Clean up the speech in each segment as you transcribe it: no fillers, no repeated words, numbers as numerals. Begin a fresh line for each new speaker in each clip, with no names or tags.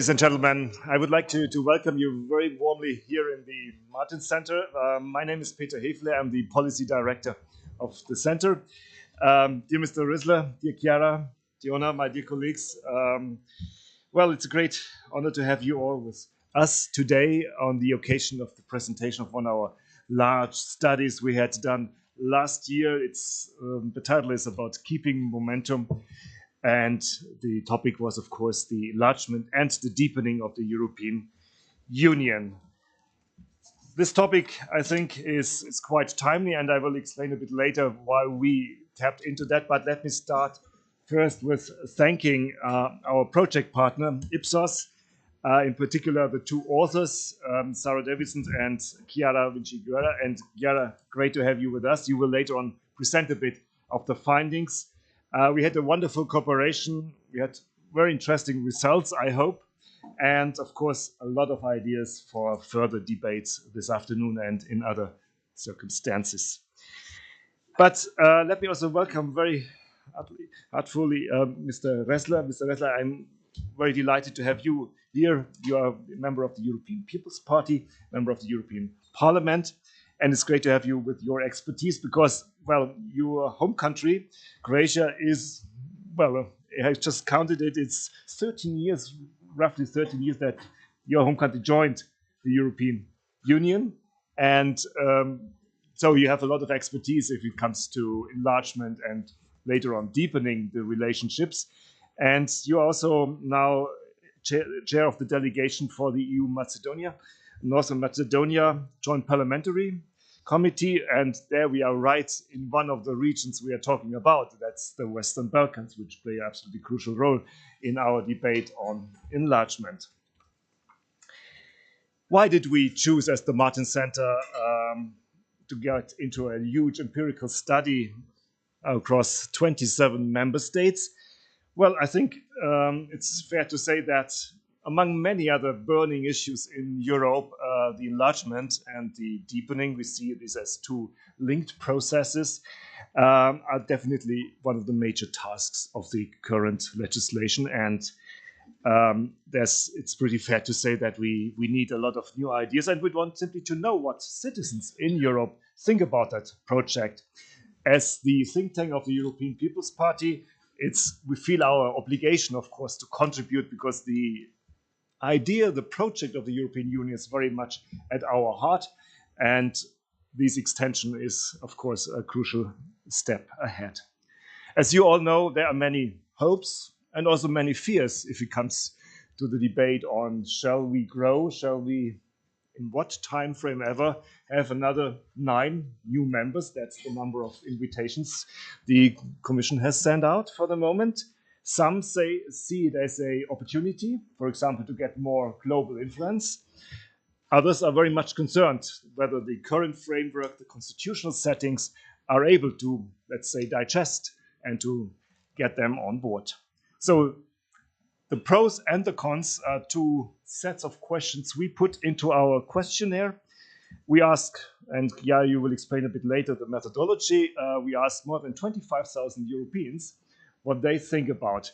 Ladies and gentlemen, I would like to welcome you very warmly here in the Martin Center. My name is Peter Hefle. I'm the Policy Director of the Center. Dear Mr. Rissler, dear Chiara, Diona, my dear colleagues, well, it's a great honor to have you all with us today on the occasion of the presentation of one of our large studies we had done last year. The title is about keeping momentum. And the topic was, of course, the enlargement and the deepening of the European Union. This topic, I think, is quite timely, and I will explain a bit later why we tapped into that. But let me start first with thanking our project partner, Ipsos, in particular the two authors, Sarah Davidson and Chiara Vinci-Guerra. And Chiara, great to have you with us. You will later on present a bit of the findings. We had a wonderful cooperation. We had very interesting results, I hope, and of course, a lot of ideas for further debates this afternoon and in other circumstances. But let me also welcome very heartfully Mr. Ressler. Mr. Ressler, I'm very delighted to have you here. You are a member of the European People's Party, member of the European Parliament. And it's great to have you with your expertise because, well, your home country, Croatia, is, well, I just counted it, it's 13 years, roughly 13 years that your home country joined the European Union. And so you have a lot of expertise if it comes to enlargement and later on deepening the relationships. And you're also now chair of the delegation for the EU Macedonia, Northern Macedonia Joint Parliamentary Committee, and there we are right in one of the regions we are talking about. That's the Western Balkans, which play an absolutely crucial role in our debate on enlargement. Why did we choose as the Martin Center to get into a huge empirical study across 27 member states? Well, I think it's fair to say that among many other burning issues in Europe, the enlargement and the deepening, we see these as two linked processes, are definitely one of the major tasks of the current legislation. And it's pretty fair to say that we need a lot of new ideas, and we want simply to know what citizens in Europe think about that project. As the think tank of the European People's Party, we feel our obligation, of course, to contribute because the idea, the project of the European Union is very much at our heart, and this extension is, of course, a crucial step ahead. As you all know, there are many hopes and also many fears if it comes to the debate on shall we grow, shall we, in what time frame ever, have another 9 new members. That's the number of invitations the Commission has sent out for the moment. Some see it as an opportunity, for example, to get more global influence. Others are very much concerned whether the current framework, the constitutional settings, are able to, let's say, digest and to get them on board. So the pros and the cons are two sets of questions we put into our questionnaire. We ask, and yeah, you will explain a bit later the methodology, we asked more than 25,000 Europeans what they think about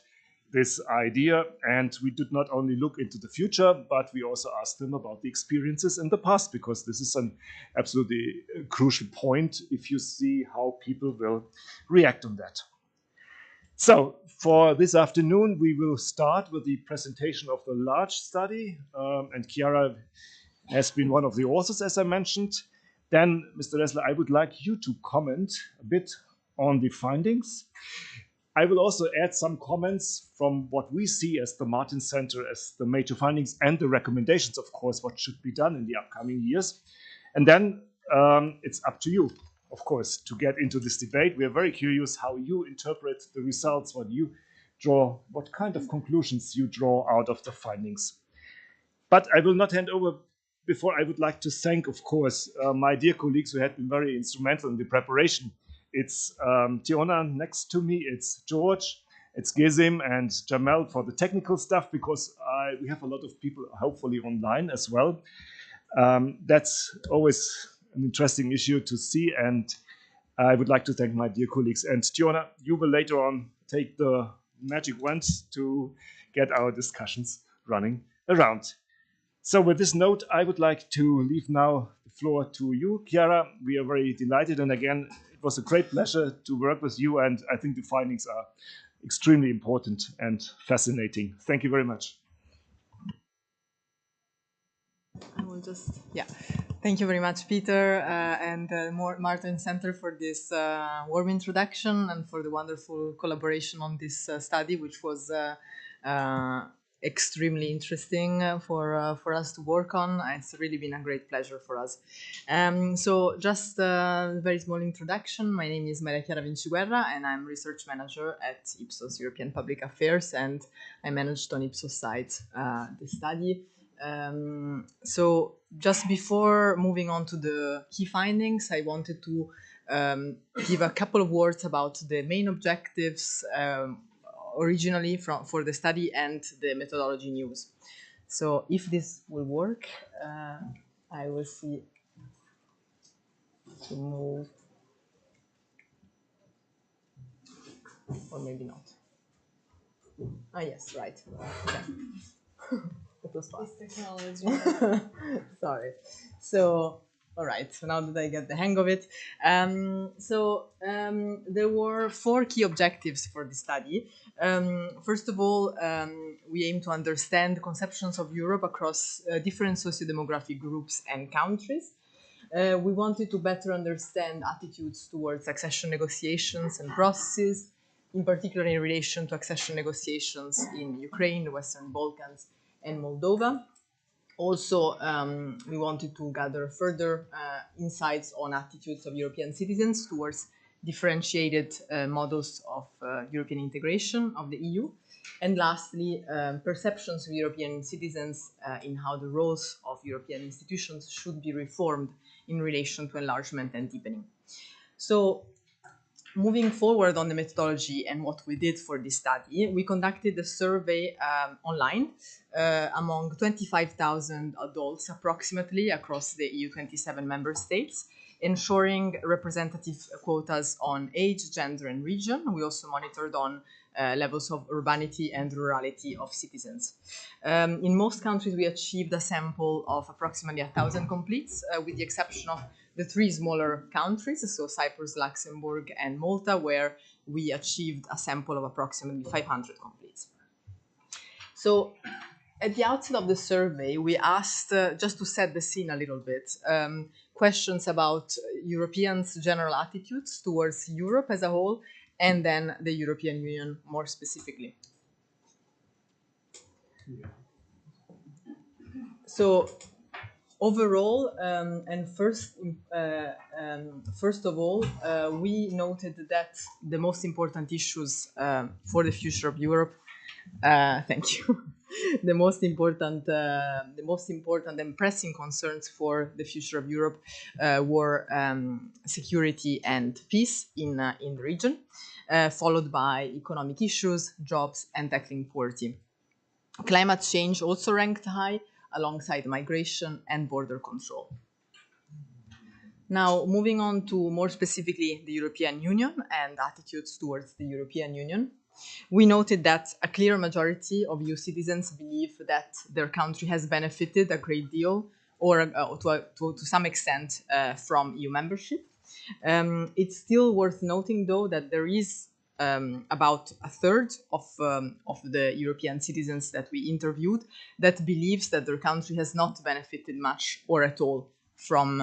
this idea. And we did not only look into the future, but we also asked them about the experiences in the past, because this is an absolutely crucial point if you see how people will react on that. So for this afternoon, we will start with the presentation of the large study. And Chiara has been one of the authors, as I mentioned. Then, Mr. Ressler, I would like you to comment a bit on the findings. I will also add some comments from what we see as the Martin Center as the major findings and the recommendations, of course, what should be done in the upcoming years. And then it's up to you, of course, to get into this debate. We are very curious how you interpret the results, what kind of conclusions you draw out of the findings. But I will not hand over before I would like to thank, of course, my dear colleagues who had been very instrumental in the preparation. It's Tiona next to me, it's George, it's Gezim and Jamel for the technical stuff, because we have a lot of people hopefully online as well. That's always an interesting issue to see, and I would like to thank my dear colleagues. And Tiona, you will later on take the magic wand to get our discussions running around. So with this note, I would like to leave now the floor to you, Chiara. We are very delighted. And again, it was a great pleasure to work with you. And I think the findings are extremely important and fascinating. Thank you very much.
I will just, yeah. Thank you very much, Peter, and Martin Center for this warm introduction and for the wonderful collaboration on this study, which was extremely interesting for us to work on. It's really been a great pleasure for us. So just a very small introduction. My name is Maria Chiara Vinciguerra, and I'm research manager at Ipsos European Public Affairs, and I managed on Ipsos side the study. So just before moving on to the key findings, I wanted to give a couple of words about the main objectives originally for the study and the methodology news. So if this will work, I will see to move, or maybe not. Ah, yes, right. Okay. It was fast.
It's technology.
Sorry. So, all right. So now that I get the hang of it, there were 4 key objectives for the study. First of all, we aim to understand conceptions of Europe across different socio-demographic groups and countries. We wanted to better understand attitudes towards accession negotiations and processes, in particular in relation to accession negotiations in Ukraine, the Western Balkans, and Moldova. Also, we wanted to gather further insights on attitudes of European citizens towards differentiated models of European integration of the EU. And lastly, perceptions of European citizens in how the roles of European institutions should be reformed in relation to enlargement and deepening. So, moving forward on the methodology and what we did for this study, we conducted a survey online among 25,000 adults approximately across the EU 27 member states, ensuring representative quotas on age, gender, and region. We also monitored on levels of urbanity and rurality of citizens. In most countries, we achieved a sample of approximately 1,000 completes, with the exception of the 3 smaller countries, so Cyprus, Luxembourg, and Malta, where we achieved a sample of approximately 500 completes. So at the outset of the survey, we asked, just to set the scene a little bit, questions about Europeans' general attitudes towards Europe as a whole, and then the European Union more specifically. Yeah. So overall, and first of all, we noted that the most important issues for the future of Europe, thank you, the most important and pressing concerns for the future of Europe were security and peace in the region, followed by economic issues, jobs, and tackling poverty. Climate change also ranked high, alongside migration and border control. Now, moving on to more specifically the European Union and attitudes towards the European Union, we noted that a clear majority of EU citizens believe that their country has benefited a great deal or to some extent from EU membership. It's still worth noting, though, that there is about a third of the European citizens that we interviewed that believes that their country has not benefited much or at all from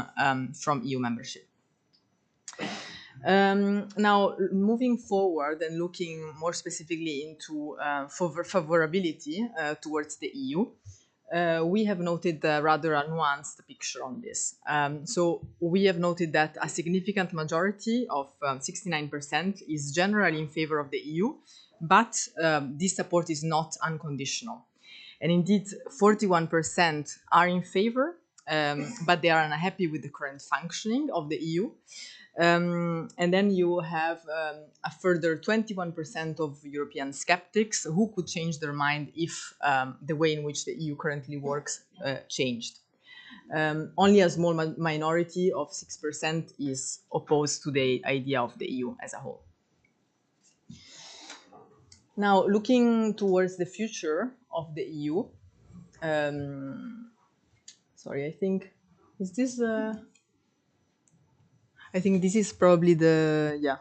EU membership. Now, moving forward and looking more specifically into favorability towards the EU, we have noted rather a nuanced picture on this. So we have noted that a significant majority of 69% is generally in favor of the EU, but this support is not unconditional. And indeed, 41% are in favor, but they are unhappy with the current functioning of the EU. And then you have a further 21% of European skeptics who could change their mind if the way in which the EU currently works changed. Only a small minority of 6% is opposed to the idea of the EU as a whole. Now, looking towards the future of the EU, Sorry, I think, is this, I think this is probably the, yeah,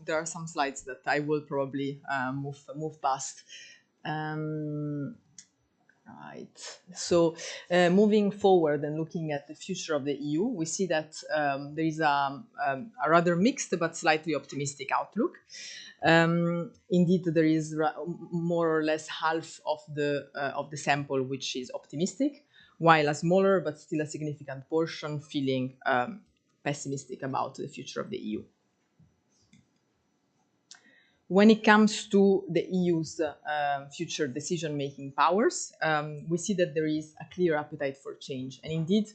there are some slides that I will probably move past. Right. So, moving forward and looking at the future of the EU, we see that there is a rather mixed but slightly optimistic outlook. Indeed, there is more or less half of the sample which is optimistic, while a smaller but still a significant portion feeling pessimistic about the future of the EU. When it comes to the EU's future decision-making powers, we see that there is a clear appetite for change. And indeed,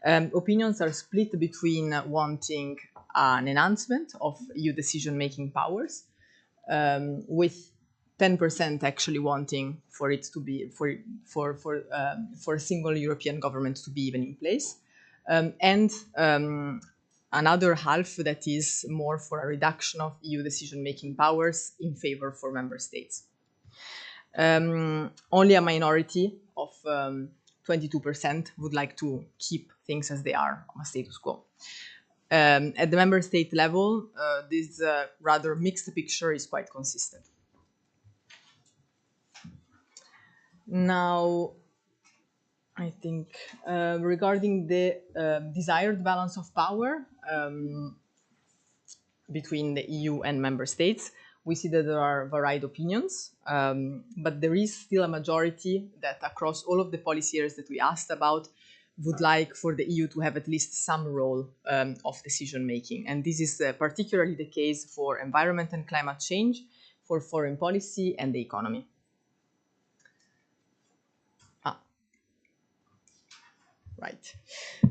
opinions are split between wanting an enhancement of EU decision-making powers, with 10% actually wanting for it to be for a single European government to be even in place, and another half that is more for a reduction of EU decision-making powers in favor for member states. Only a minority of 22% would like to keep things as they are, a status quo. At the member state level, this rather mixed picture is quite consistent. Now, I think regarding the desired balance of power between the EU and member states, we see that there are varied opinions, but there is still a majority that across all of the policy areas that we asked about would like for the EU to have at least some role of decision making. And this is particularly the case for environment and climate change, for foreign policy and the economy. Right.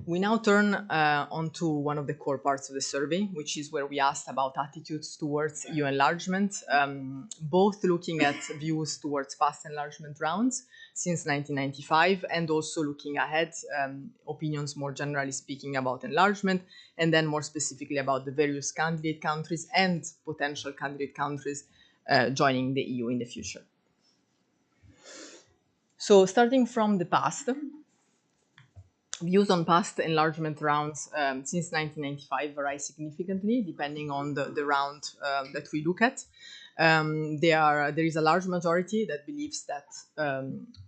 We now turn onto one of the core parts of the survey, which is where we asked about attitudes towards EU enlargement, both looking at views towards past enlargement rounds since 1995 and also looking ahead, opinions more generally speaking about enlargement, and then more specifically about the various candidate countries and potential candidate countries joining the EU in the future. So starting from the past, views on past enlargement rounds since 1995 vary significantly depending on the round that we look at. There is a large majority that believes that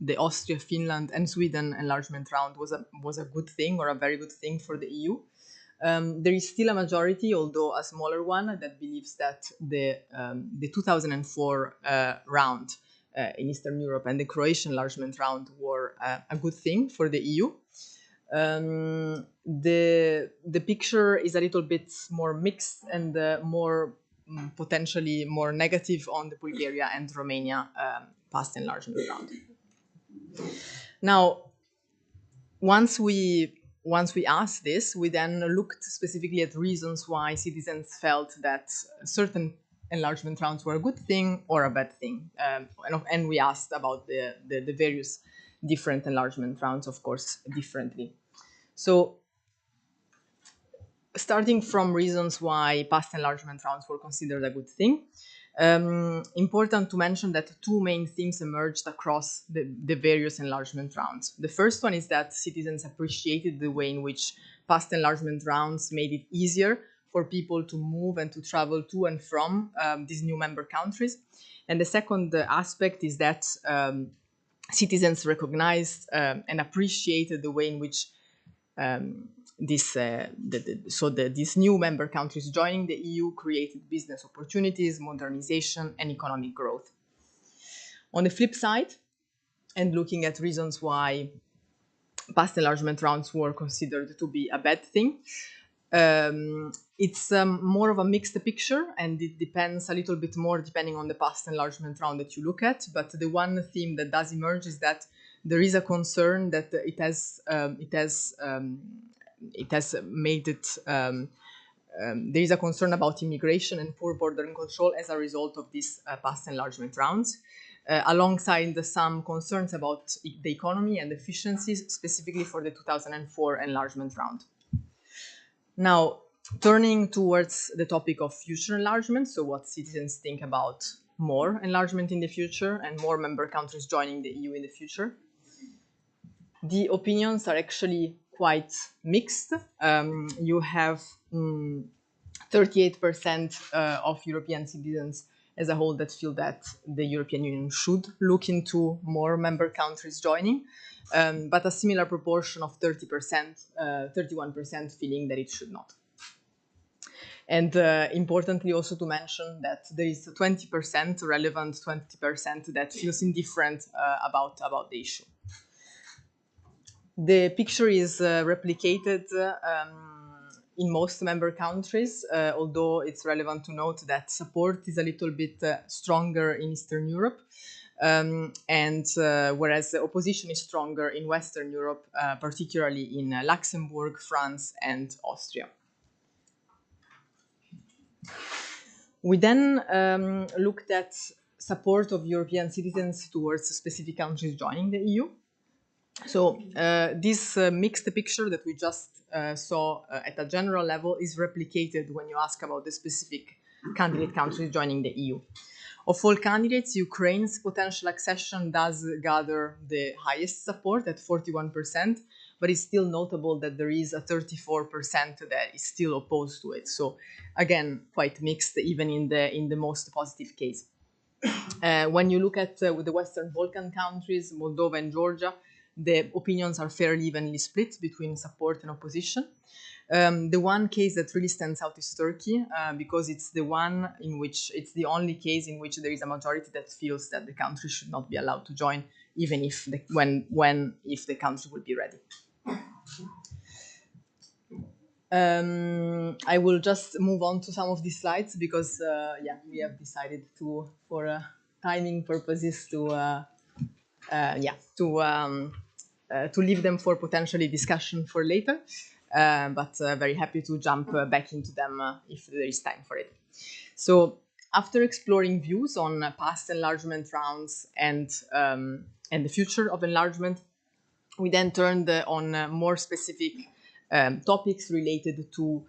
the Austria, Finland, and Sweden enlargement round was a good thing or a very good thing for the EU. There is still a majority, although a smaller one, that believes that the 2004 round in Eastern Europe and the Croatian enlargement round were a good thing for the EU. The picture is a little bit more mixed and more potentially more negative on the Bulgaria and Romania past enlargement round. Now, once we asked this, we then looked specifically at reasons why citizens felt that certain enlargement rounds were a good thing or a bad thing, and we asked about the various different enlargement rounds, of course, differently. So, starting from reasons why past enlargement rounds were considered a good thing, important to mention that two main themes emerged across the various enlargement rounds. The first one is that citizens appreciated the way in which past enlargement rounds made it easier for people to move and to travel to and from these new member countries. And the second aspect is that citizens recognized and appreciated the way in which these new member countries joining the EU created business opportunities, modernization, and economic growth. On the flip side, and looking at reasons why past enlargement rounds were considered to be a bad thing, it's more of a mixed picture, and it depends a little bit more depending on the past enlargement round that you look at. But the one theme that does emerge is that there is a concern that it has made it. There is a concern about immigration and poor border control as a result of these past enlargement rounds, alongside some concerns about the economy and efficiencies, specifically for the 2004 enlargement round. Now, turning towards the topic of future enlargement, so what citizens think about more enlargement in the future and more member countries joining the EU in the future. the opinions are actually quite mixed. You have 38% of European citizens as a whole that feel that the European Union should look into more member countries joining, but a similar proportion of 30%, 31% feeling that it should not. And importantly also to mention that there is 20% relevant, 20% that feels indifferent about the issue. The picture is replicated in most member countries, although it's relevant to note that support is a little bit stronger in Eastern Europe, and whereas the opposition is stronger in Western Europe, particularly in Luxembourg, France, and Austria. We then looked at support of European citizens towards specific countries joining the EU. So this mixed picture that we just saw at a general level is replicated when you ask about the specific candidate countries joining the EU. Of all candidates, Ukraine's potential accession does gather the highest support at 41%, but it's still notable that there is a 34% that is still opposed to it. So again, quite mixed even in the most positive case. When you look at with the Western Balkan countries, Moldova and Georgia, the opinions are fairly evenly split between support and opposition. The one case that really stands out is Turkey, because it's the one in which it's the only case in which there is a majority that feels that the country should not be allowed to join, even if if the country will be ready. I will just move on to some of these slides because we have decided to, for timing purposes, to leave them for potentially discussion for later. But very happy to jump back into them if there is time for it. So after exploring views on past enlargement rounds and the future of enlargement, we then turned on more specific topics related to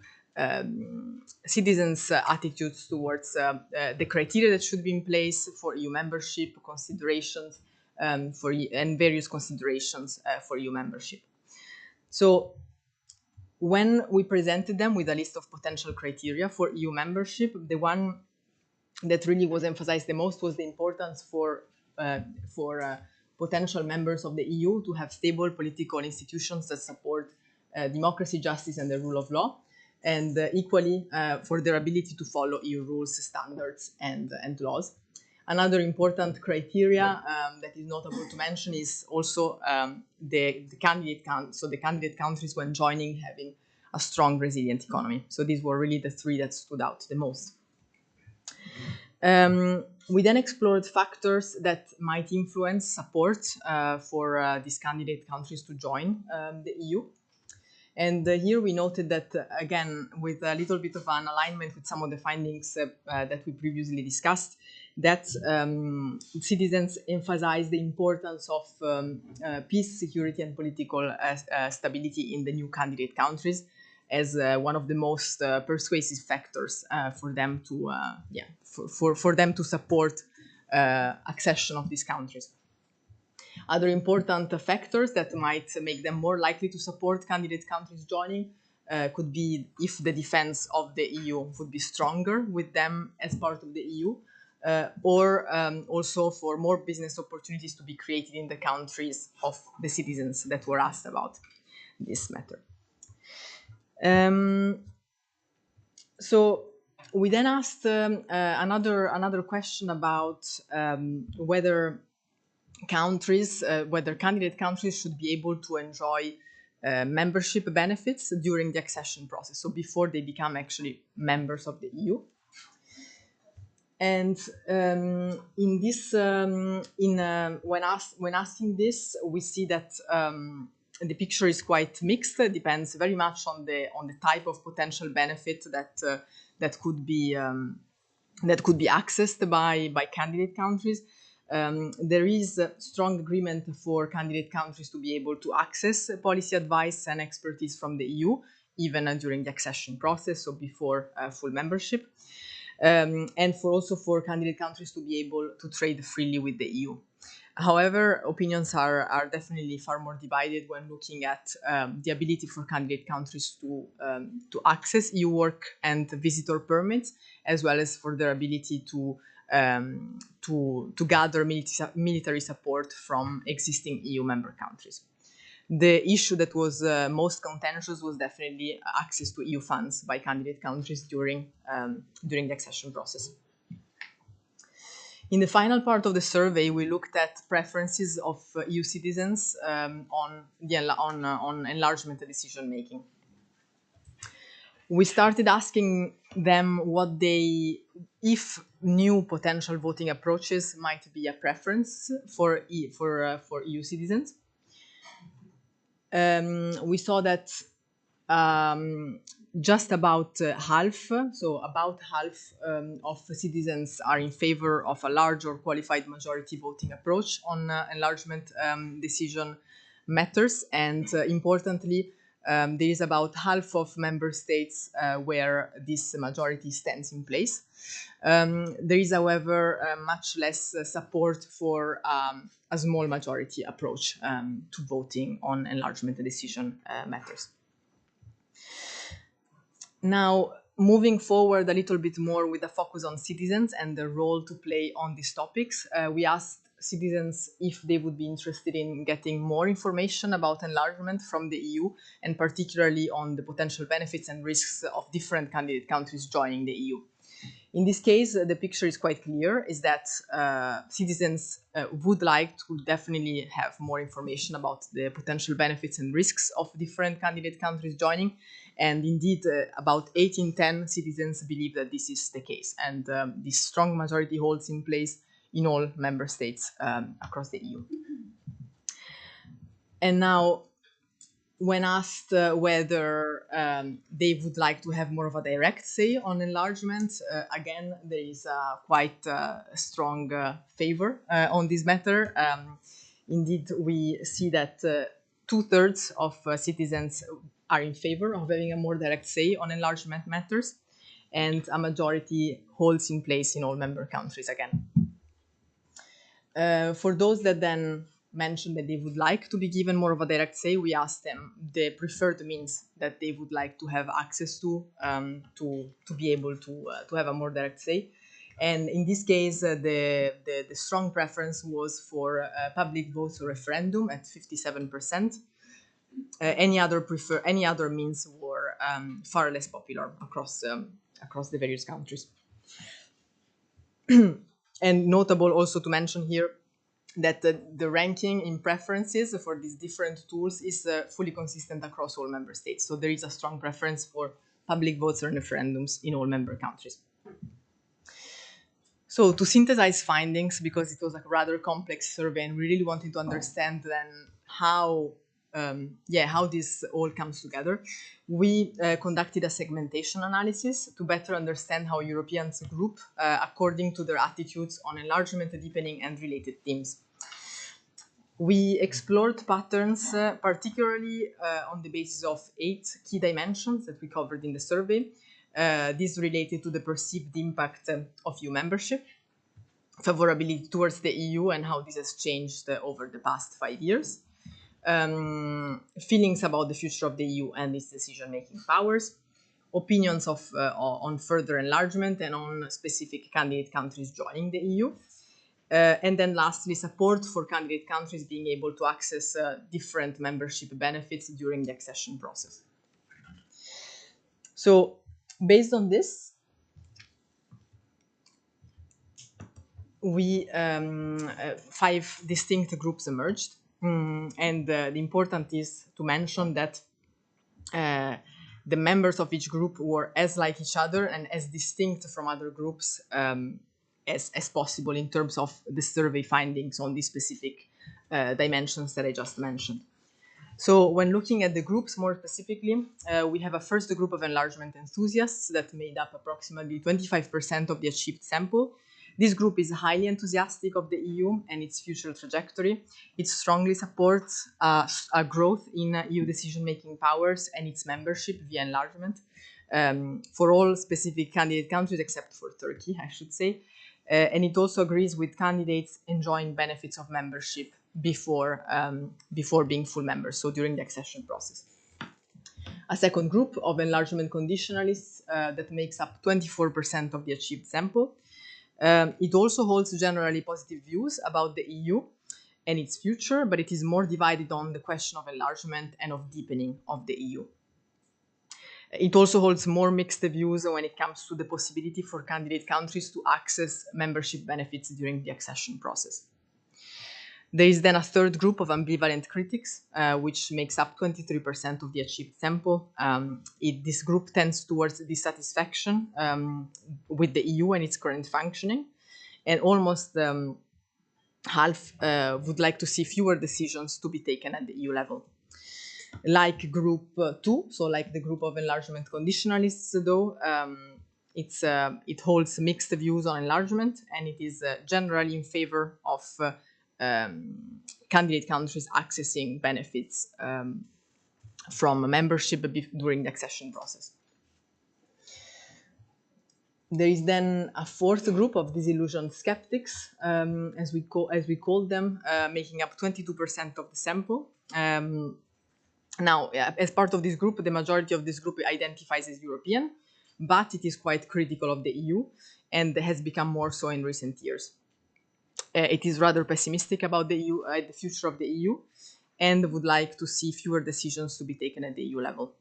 citizens' attitudes towards the criteria that should be in place for EU membership, considerations and various considerations for EU membership. So when we presented them with a list of potential criteria for EU membership, the one that really was emphasized the most was the importance for potential members of the EU to have stable political institutions that support democracy, justice, and the rule of law, and equally for their ability to follow EU rules, standards, and laws. Another important criteria that is notable to mention is also the candidate countries when joining having a strong, resilient economy. So these were really the three that stood out the most. We then explored factors that might influence support for these candidate countries to join the EU. And here we noted that, again, with a little bit of an alignment with some of the findings that we previously discussed, that citizens emphasize the importance of peace, security, and political stability in the new candidate countries as one of the most persuasive factors for them to for them to support accession of these countries. Other important factors that might make them more likely to support candidate countries joining could be if the defense of the EU would be stronger with them as part of the EU, or also for more business opportunities to be created in the countries of the citizens that were asked about this matter. So we then asked another question about whether candidate countries should be able to enjoy membership benefits during the accession process, so before they become actually members of the EU. And in this, when asking this, we see that the picture is quite mixed. It depends very much on the type of potential benefit that could be accessed by candidate countries. There is strong agreement for candidate countries to be able to access policy advice and expertise from the EU, even during the accession process, so before full membership. And for candidate countries to be able to trade freely with the EU. However, opinions are definitely far more divided when looking at the ability for candidate countries to access EU work and visitor permits, as well as for their ability to gather military support from existing EU member countries. The issue that was most contentious was definitely access to EU funds by candidate countries during the accession process. In the final part of the survey, we looked at preferences of EU citizens on enlargement decision making. We started asking them if new potential voting approaches might be a preference for EU citizens. We saw that just about half of citizens are in favor of a large or qualified majority voting approach on enlargement decision matters, and importantly, there is about half of member states where this majority stands in place. There is, however, much less support for a small majority approach to voting on enlargement decision matters. Now, moving forward a little bit more with a focus on citizens and the role to play on these topics, we asked citizens if they would be interested in getting more information about enlargement from the EU, and particularly on the potential benefits and risks of different candidate countries joining the EU. In this case, the picture is quite clear, is that citizens would like to definitely have more information about the potential benefits and risks of different candidate countries joining. And indeed, about 8 in 10 citizens believe that this is the case. And this strong majority holds in place in all member states across the EU. And now, when asked whether they would like to have more of a direct say on enlargement, again, there is quite a strong favor on this matter. Indeed, we see that 2/3 of citizens are in favor of having a more direct say on enlargement matters, and a majority holds in place in all member countries again. For those that then mentioned that they would like to be given more of a direct say, we asked them the preferred means that they would like to have access to be able to have a more direct say. And in this case, the strong preference was for public votes or referendum at 57%. Any other means were far less popular across the various countries. And notable also to mention here that the ranking in preferences for these different tools is fully consistent across all member states. So there is a strong preference for public votes and referendums in all member countries. So to synthesize findings, because it was a rather complex survey and we really wanted to understand then how this all comes together, we conducted a segmentation analysis to better understand how Europeans group according to their attitudes on enlargement, deepening, and related themes. We explored patterns, particularly on the basis of 8 key dimensions that we covered in the survey. These related to the perceived impact of EU membership, favorability towards the EU and how this has changed over the past 5 years, feelings about the future of the EU and its decision-making powers, opinions on further enlargement and on specific candidate countries joining the EU, and then lastly, support for candidate countries being able to access different membership benefits during the accession process. So, based on this, we 5 distinct groups emerged, and the important is to mention that the members of each group were as like each other and as distinct from other groups as possible in terms of the survey findings on these specific dimensions that I just mentioned. So when looking at the groups more specifically, we have a first group of enlargement enthusiasts that made up approximately 25% of the achieved sample. This group is highly enthusiastic of the EU and its future trajectory. It strongly supports a growth in EU decision-making powers and its membership via enlargement for all specific candidate countries except for Turkey, I should say. and it also agrees with candidates enjoying benefits of membership before being full members, so during the accession process. A second group of enlargement conditionalists that makes up 24% of the achieved sample. It also holds generally positive views about the EU and its future, but it is more divided on the question of enlargement and of deepening of the EU. It also holds more mixed views when it comes to the possibility for candidate countries to access membership benefits during the accession process. There is then a third group of ambivalent critics, which makes up 23% of the achieved sample. This group tends towards dissatisfaction with the EU and its current functioning, and almost half would like to see fewer decisions to be taken at the EU level. Like group 2, so like the group of enlargement conditionalists, though, it holds mixed views on enlargement, and it is generally in favor of candidate countries accessing benefits from membership during the accession process. There is then a fourth group of disillusioned skeptics, as we call them, making up 22% of the sample. Now, as part of this group, the majority of this group identifies as European, but it is quite critical of the EU and has become more so in recent years. It is rather pessimistic about the EU, the future of the EU, and would like to see fewer decisions to be taken at the EU level.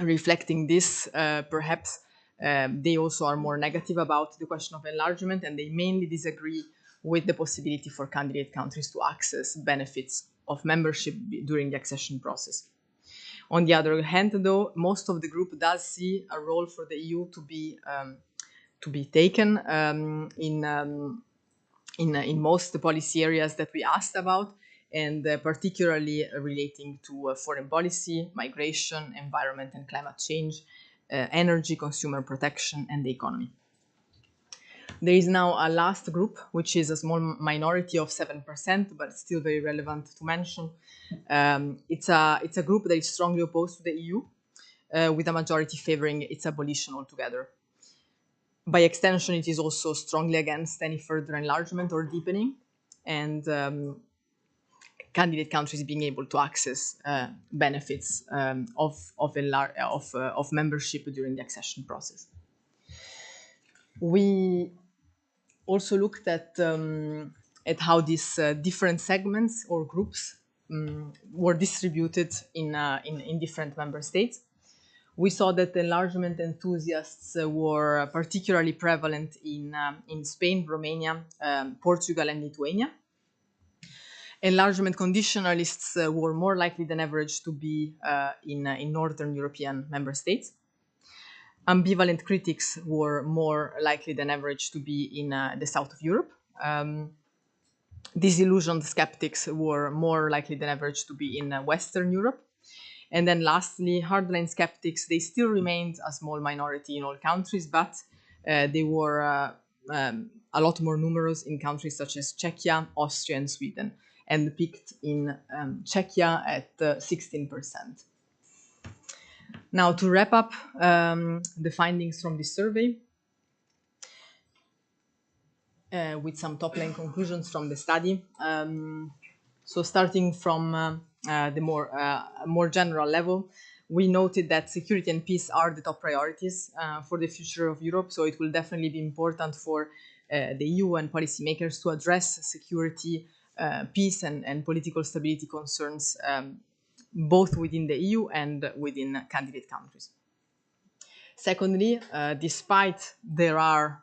Reflecting this, perhaps they also are more negative about the question of enlargement, and they mainly disagree with the possibility for candidate countries to access benefits of membership during the accession process. On the other hand, though, most of the group does see a role for the EU to be taken in most policy areas that we asked about, and particularly relating to foreign policy, migration, environment and climate change, energy, consumer protection, and the economy. There is now a last group, which is a small minority of 7%, but still very relevant to mention. It's a group that is strongly opposed to the EU, with a majority favoring its abolition altogether. By extension, it is also strongly against any further enlargement or deepening, and candidate countries being able to access benefits of membership during the accession process. We also looked at how these different segments or groups were distributed in different member states. We saw that enlargement enthusiasts were particularly prevalent in Spain, Romania, Portugal, and Lithuania. Enlargement conditionalists were more likely than average to be in Northern European member states. Ambivalent critics were more likely than average to be in the south of Europe. Disillusioned skeptics were more likely than average to be in Western Europe. And then lastly, hardline skeptics, they still remained a small minority in all countries, but they were a lot more numerous in countries such as Czechia, Austria, and Sweden, and peaked in Czechia at 16%. Now, to wrap up the findings from this survey, with some top-line conclusions from the study. So starting from the more general level, we noted that security and peace are the top priorities for the future of Europe. So it will definitely be important for the EU and policymakers to address security, peace, and political stability concerns, both within the EU and within candidate countries. Secondly, despite there are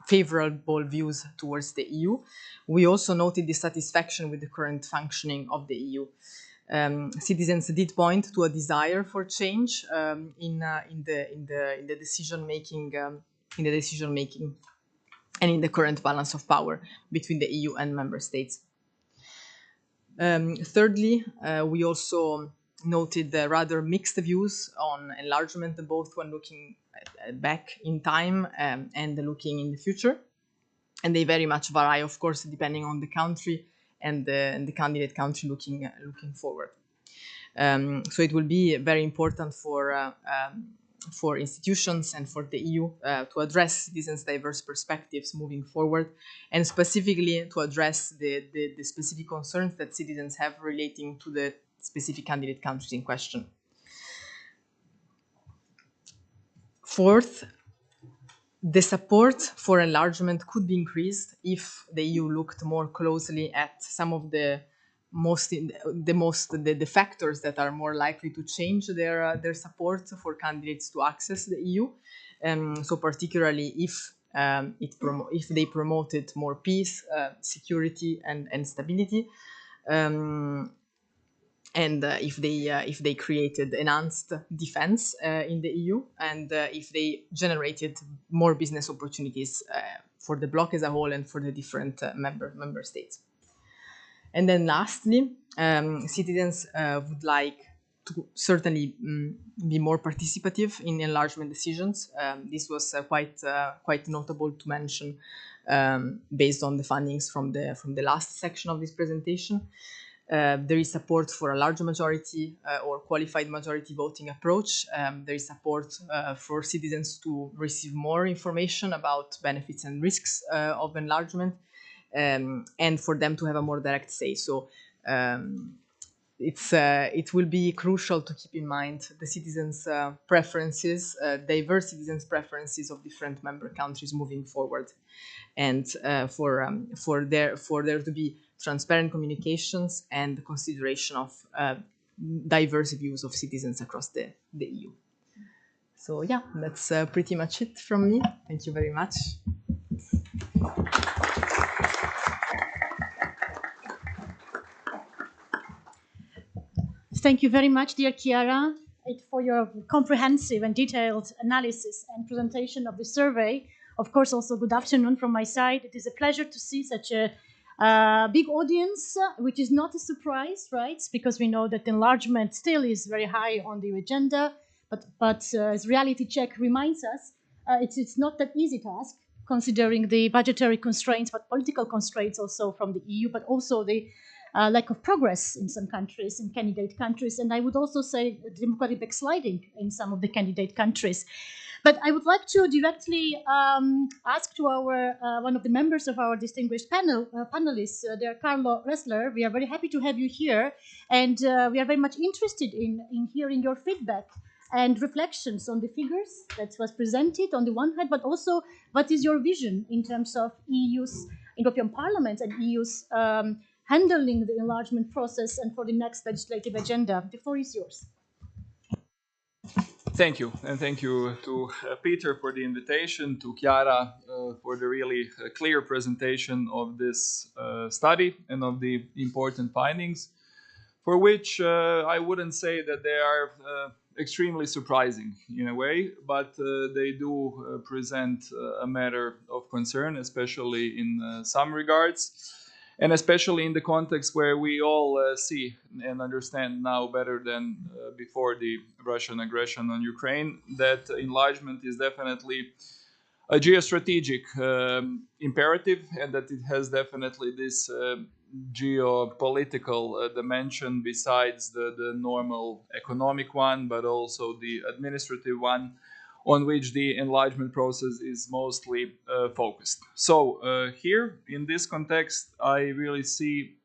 favorable views towards the EU, we also noted dissatisfaction with the current functioning of the EU. Citizens did point to a desire for change in the decision making, and in the current balance of power between the EU and member states. Thirdly, we also noted the rather mixed views on enlargement, both when looking back in time and looking in the future. And they very much vary, of course, depending on the country and the candidate country looking forward. So it will be very important for for institutions and for the EU to address citizens' diverse perspectives moving forward, and specifically to address the specific concerns that citizens have relating to the specific candidate countries in question. Fourth, the support for enlargement could be increased if the EU looked more closely at some of the factors that are more likely to change their support for candidates to access the EU. So particularly if if they promoted more peace, security, and stability. And if they created enhanced defense in the EU, and if they generated more business opportunities for the bloc as a whole and for the different member states. And then lastly, citizens would like to certainly be more participative in enlargement decisions. This was quite notable to mention based on the findings from the last section of this presentation. There is support for a large majority or qualified majority voting approach. There is support for citizens to receive more information about benefits and risks of enlargement, and for them to have a more direct say. So it will be crucial to keep in mind the citizens' preferences, diverse citizens' preferences of different member countries moving forward, and for there to be transparent communications and consideration of diverse views of citizens across the EU. So yeah, that's pretty much it from me. Thank you very much.
Thank you very much, dear Chiara, for your comprehensive and detailed analysis and presentation of the survey. Of course, also good afternoon from my side. It is a pleasure to see such a big audience, which is not a surprise, right? Because we know that enlargement still is very high on the agenda, but as reality check reminds us, it's not that easy task, considering the budgetary constraints, but political constraints also from the EU, but also the lack of progress in some countries, in candidate countries, and I would also say democratic backsliding in some of the candidate countries. But I would like to directly ask to our one of the members of our distinguished panelists, dear Carlo Ressler. We are very happy to have you here, and we are very much interested in hearing your feedback and reflections on the figures that was presented on the one hand, but also what is your vision in terms of EU's European Parliament and EU's handling the enlargement process and for the next legislative agenda. The floor is yours.
Thank you, and thank you to Peter for the invitation, to Chiara for the really clear presentation of this study and of the important findings, for which I wouldn't say that they are extremely surprising in a way, but they do present a matter of concern, especially in some regards. And especially in the context where we all see and understand now better than before the Russian aggression on Ukraine, that enlargement is definitely a geostrategic imperative, and that it has definitely this geopolitical dimension besides the normal economic one, but also the administrative one, on which the enlargement process is mostly focused. So here, in this context, I really see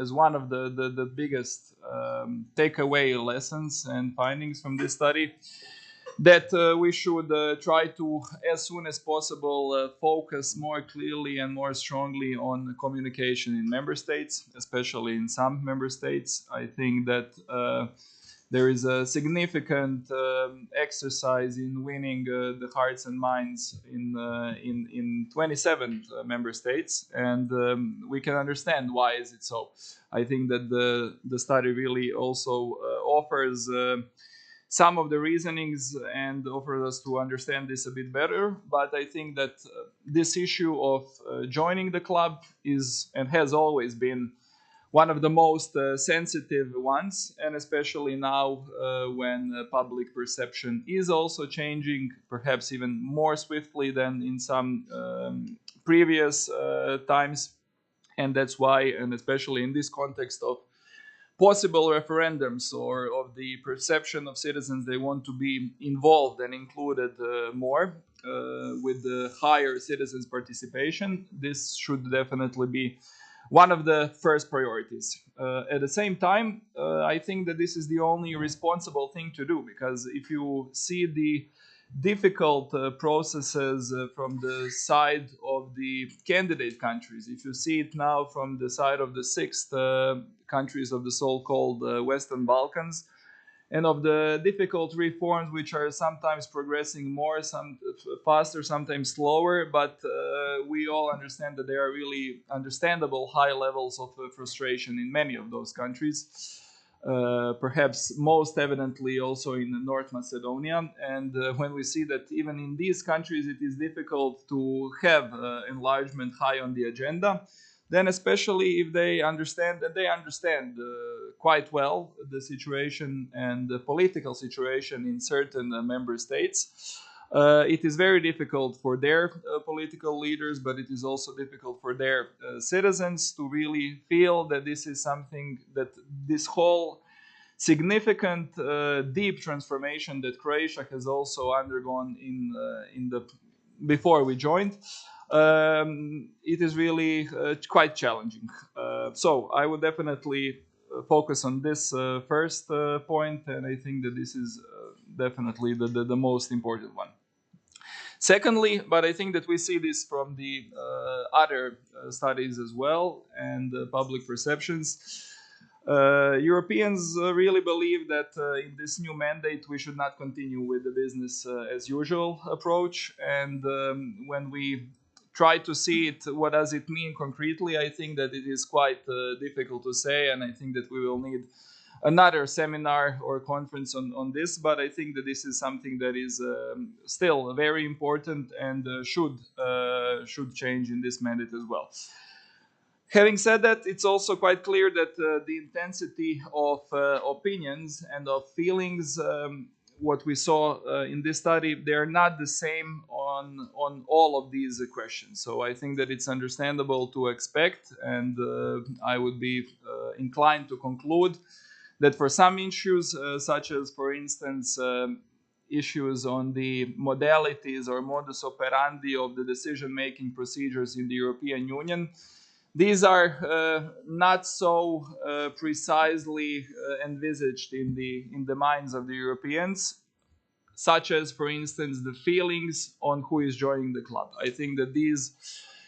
as one of the biggest takeaway lessons and findings from this study that we should try to, as soon as possible, focus more clearly and more strongly on communication in member states, especially in some member states. I think that there is a significant exercise in winning the hearts and minds in 27 member states, and we can understand why is it so. I think that the study really also offers some of the reasonings and offers us to understand this a bit better. But I think that this issue of joining the club is and has always been one of the most sensitive ones, and especially now when public perception is also changing, perhaps even more swiftly than in some previous times. And that's why, and especially in this context of possible referendums or of the perception of citizens they want to be involved and included more with the higher citizens' participation. This should definitely be one of the first priorities. At the same time, I think that this is the only responsible thing to do, because if you see the difficult processes from the side of the candidate countries, if you see it now from the side of the sixth countries of the so-called Western Balkans, and of the difficult reforms which are sometimes progressing more, some faster, sometimes slower, but we all understand that there are really understandable high levels of frustration in many of those countries. Perhaps most evidently also in North Macedonia. And when we see that even in these countries it is difficult to have enlargement high on the agenda, then especially if they understand quite well the situation and the political situation in certain member states, it is very difficult for their political leaders, but it is also difficult for their citizens to really feel that this is something that this whole significant deep transformation that Croatia has also undergone in the before we joined. It is really quite challenging. So I would definitely focus on this first point, and I think that this is definitely the most important one. Secondly, but I think that we see this from the other studies as well and public perceptions. Europeans really believe that in this new mandate we should not continue with the business as usual approach. And when we try to see it, what does it mean concretely, I think that it is quite difficult to say, and I think that we will need another seminar or conference on this, but I think that this is something that is still very important and should change in this mandate as well. Having said that, it's also quite clear that the intensity of opinions and of feelings, what we saw in this study, they're not the same on all of these questions. So I think that it's understandable to expect, and I would be inclined to conclude that for some issues, such as, for instance, issues on the modalities or modus operandi of the decision-making procedures in the European Union, these are not so precisely envisaged in the minds of the Europeans, such as, for instance, the feelings on who is joining the club. I think that these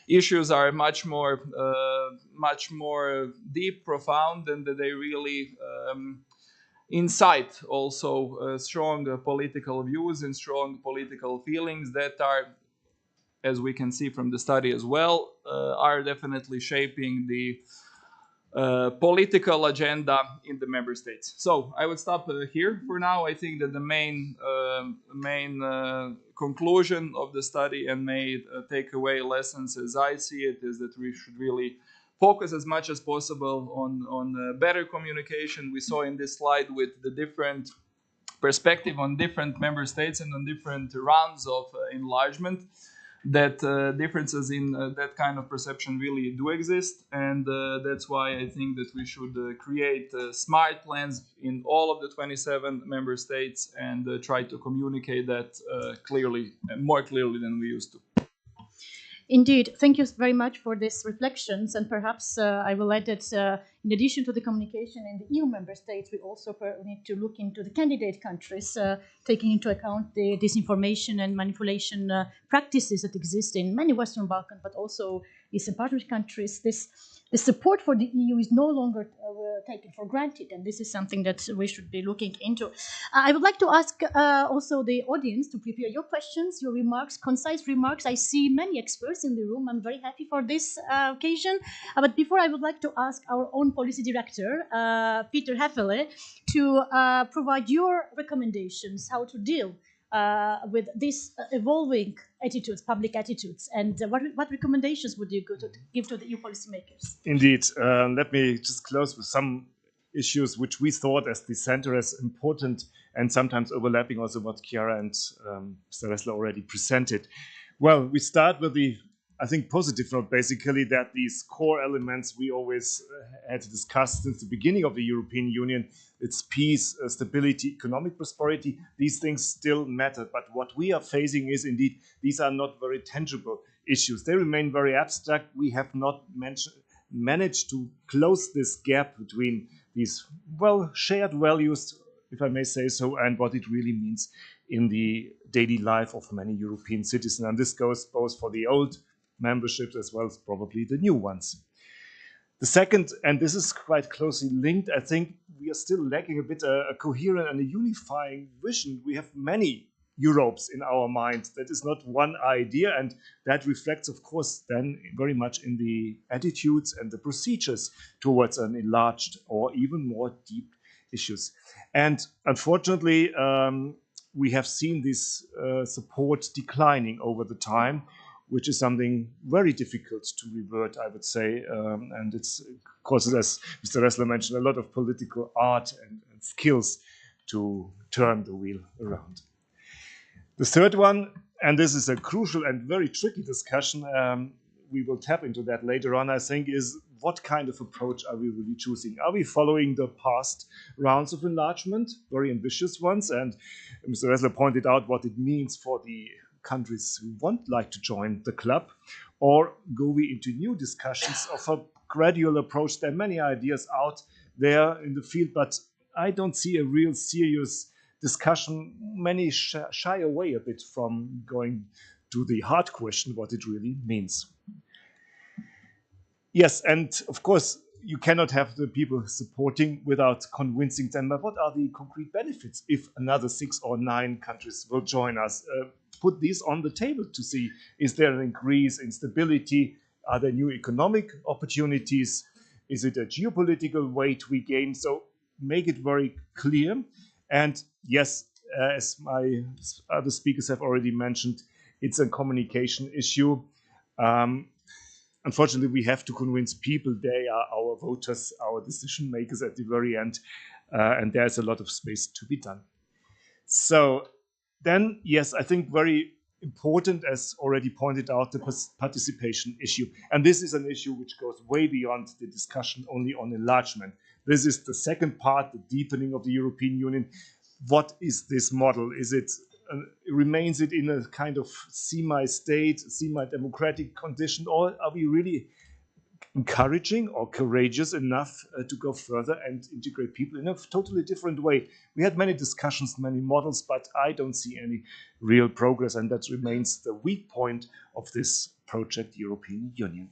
issues are much more deep, profound, and that they really incite also strong political views and strong political feelings that are, as we can see from the study as well, are definitely shaping the political agenda in the member states. So I would stop here for now. I think that the main conclusion of the study and main takeaway lessons, as I see it, is that we should really focus as much as possible on better communication. We saw in this slide with the different perspective on different member states and on different rounds of enlargement, that differences in that kind of perception really do exist. And that's why I think that we should create smart plans in all of the 27 member states and try to communicate that clearly, more clearly than we used to.
Indeed, thank you very much for these reflections, and perhaps I will add that in addition to the communication in the EU member states, we also need to look into the candidate countries, taking into account the disinformation and manipulation practices that exist in many Western Balkans, but also Eastern Partnership countries. The support for the EU is no longer taken for granted, and this is something that we should be looking into. I would like to ask also the audience to prepare your questions, your remarks, concise remarks. I see many experts in the room. I'm very happy for this occasion. But before, I would like to ask our own policy director, Peter Heffele, to provide your recommendations how to deal with these evolving attitudes, public attitudes, and what recommendations would you give to the EU policymakers?
Indeed. Let me just close with some issues which we thought as the center as important and sometimes overlapping also what Chiara and Mr. Wessler already presented. Well, we start with the I think, positive note, basically, that these core elements we always had discussed since the beginning of the European Union, it's peace, stability, economic prosperity, these things still matter. But what we are facing is, indeed, these are not very tangible issues. They remain very abstract. We have not managed to close this gap between these, well, shared values, if I may say so, and what it really means in the daily life of many European citizens. And this goes both for the old memberships as well as probably the new ones. The second, and this is quite closely linked, I think we are still lacking a bit a coherent and a unifying vision. We have many Europes in our mind. That is not one idea, and that reflects, of course, then very much in the attitudes and the procedures towards an enlarged or even more deep issues. And unfortunately, we have seen this support declining over the time, which is something very difficult to revert, I would say. And it's, of course, as Mr. Ressler mentioned, a lot of political art and skills to turn the wheel around. The third one, and this is a crucial and very tricky discussion, we will tap into that later on, I think, is what kind of approach are we really choosing? Are we following the past rounds of enlargement, very ambitious ones? And Mr. Ressler pointed out what it means for the countries who want like to join the club, or go we into new discussions of a gradual approach? There are many ideas out there in the field, but I don't see a real serious discussion. Many shy away a bit from going to the hard question, what it really means. Yes, and of course, you cannot have the people supporting without convincing them. But what are the concrete benefits if another 6 or 9 countries will join us? Put these on the table to see, is there an increase in stability? Are there new economic opportunities? Is it a geopolitical weight we gain? So make it very clear. And yes, as my other speakers have already mentioned, it's a communication issue. Unfortunately, we have to convince people they are our voters, our decision makers at the very end, and there's a lot of space to be done. So then, yes, I think very important, as already pointed out, the participation issue. And this is an issue which goes way beyond the discussion only on enlargement. This is the second part, the deepening of the European Union. What is this model? Is it remains it in a kind of semi-state, semi-democratic condition, or are we really encouraging or courageous enough to go further and integrate people in a totally different way? We had many discussions, many models, but I don't see any real progress, and that remains the weak point of this project, European Union.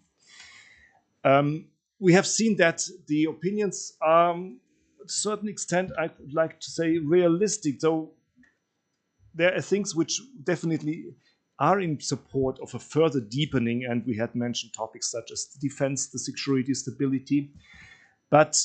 We have seen that the opinions are, to a certain extent, I would like to say, realistic, though there are things which definitely are in support of a further deepening, and we had mentioned topics such as defense, the security, stability. But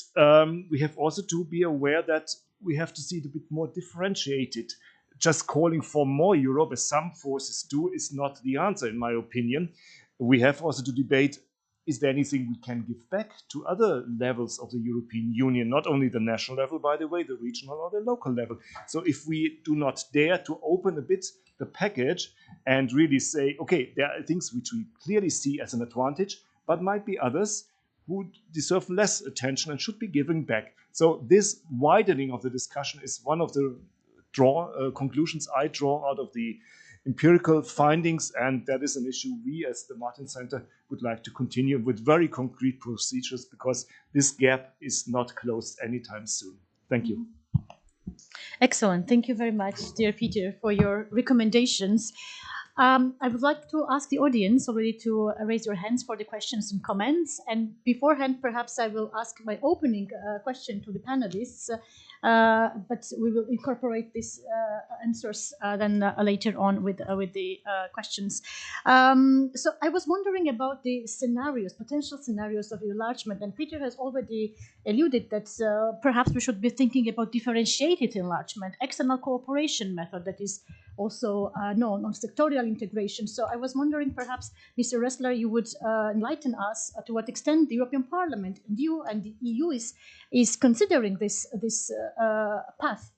we have also to be aware that we have to see it a bit more differentiated. Just calling for more Europe, as some forces do, is not the answer, in my opinion. We have also to debate, is there anything we can give back to other levels of the European Union, not only the national level, by the way, the regional or the local level? So if we do not dare to open a bit the package and really say, okay, there are things which we clearly see as an advantage, but might be others who deserve less attention and should be given back. So this widening of the discussion is one of the conclusions I draw out of the empirical findings, and that is an issue we as the Martin Center would like to continue with very concrete procedures, because this gap is not closed anytime soon. Thank you.
Excellent. Thank you very much, dear Peter, for your recommendations. I would like to ask the audience already to raise your hands for the questions and comments. And beforehand, perhaps I will ask my opening question to the panelists, but we will incorporate these answers then later on with the questions. So I was wondering about the scenarios, potential scenarios of enlargement. And Peter has already alluded that perhaps we should be thinking about differentiated enlargement, external cooperation method that is also known on sectorial integration. So I was wondering, perhaps, Mr. Ressler, you would enlighten us to what extent the European Parliament and you and the EU is considering this path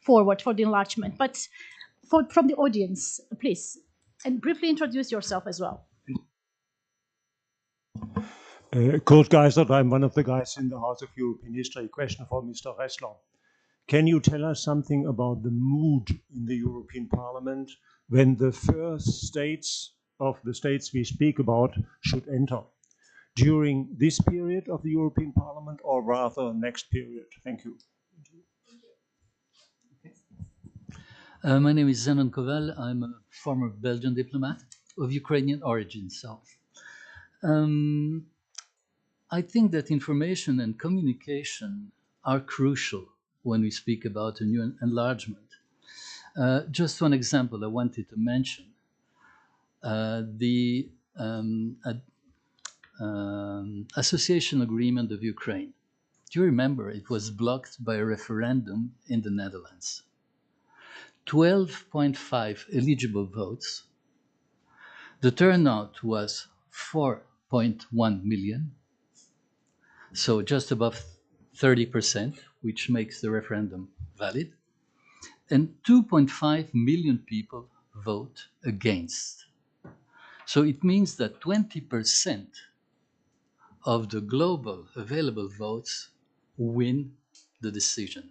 forward for the enlargement. But from the audience, please, and briefly introduce yourself as well.
Kurt Geisert, I'm one of the guys in the House of European History. Question for Mr. Ressler. Can you tell us something about the mood in the European Parliament when the first states of the states we speak about should enter? During this period of the European Parliament or rather next period? Thank you.
My name is Zenon Koval. I'm a former Belgian diplomat of Ukrainian origin. So I think that information and communication are crucial when we speak about a new enlargement. Just one example I wanted to mention. The association agreement of Ukraine. Do you remember it was blocked by a referendum in the Netherlands? 12.5 eligible votes. The turnout was 4.1 million, so just above 30%, which makes the referendum valid. And 2.5 million people vote against. So it means that 20% of the global available votes win the decision.